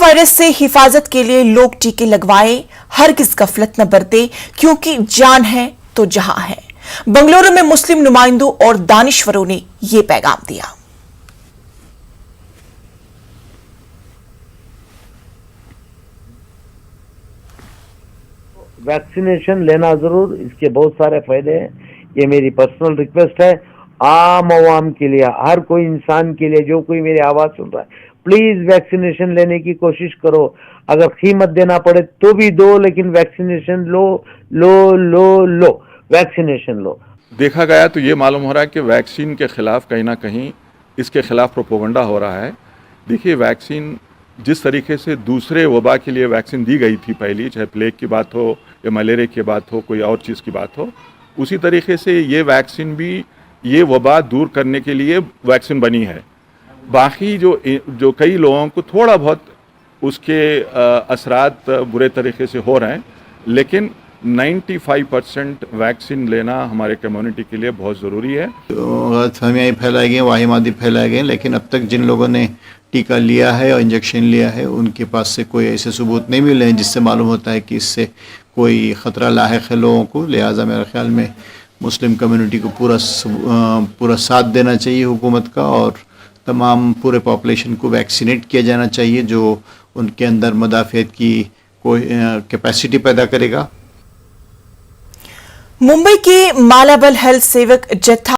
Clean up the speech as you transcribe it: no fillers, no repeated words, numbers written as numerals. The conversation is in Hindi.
वायरस से हिफाजत के लिए लोग टीके लगवाएं, हरगिज गफलत न बरतें, क्योंकि जान है तो जहां है। बंगलुरु में मुस्लिम नुमाइंदों और दानिश्वरों ने यह पैगाम दिया। वैक्सीनेशन लेना जरूर, इसके बहुत सारे फायदे हैं। ये मेरी पर्सनल रिक्वेस्ट है आम आवाम के लिए, हर कोई इंसान के लिए जो कोई मेरी आवाज सुन रहा है, प्लीज वैक्सीनेशन लेने की कोशिश करो। अगर कीमत देना पड़े तो भी दो, लेकिन वैक्सीनेशन लो लो लो लो, वैक्सीनेशन लो। देखा गया तो ये मालूम हो रहा है कि वैक्सीन के खिलाफ कहीं ना कहीं इसके खिलाफ प्रोपोगंडा हो रहा है। देखिए, वैक्सीन जिस तरीके से दूसरे वबा के लिए वैक्सीन दी गई थी पहली, चाहे प्लेग की बात हो या मलेरिया की बात हो, कोई और चीज़ की बात हो, उसी तरीके से ये वैक्सीन भी ये वबा दूर करने के लिए वैक्सीन बनी है। बाकी जो कई लोगों को थोड़ा बहुत उसके असरात बुरे तरीके से हो रहे हैं, लेकिन 95% वैक्सीन लेना हमारे कम्युनिटी के लिए बहुत ज़रूरी है। गलतफहमियाँ फैलाई गई, वाहिमादी फैलाई गई, लेकिन अब तक जिन लोगों ने टीका लिया है और इंजेक्शन लिया है उनके पास से कोई ऐसे सबूत नहीं मिले हैं जिससे मालूम होता है कि इससे कोई ख़तरा लाहिक है लोगों को। लिहाजा मेरे ख्याल में मुस्लिम कम्युनिटी को पूरा साथ देना चाहिए हुकूमत का, और तमाम पूरे पॉपुलेशन को वैक्सीनेट किया जाना चाहिए, जो उनके अंदर मदाफ़ियत की कोई कैपेसिटी पैदा करेगा। मुंबई के मालाबल हेल्थ सेवक जत्था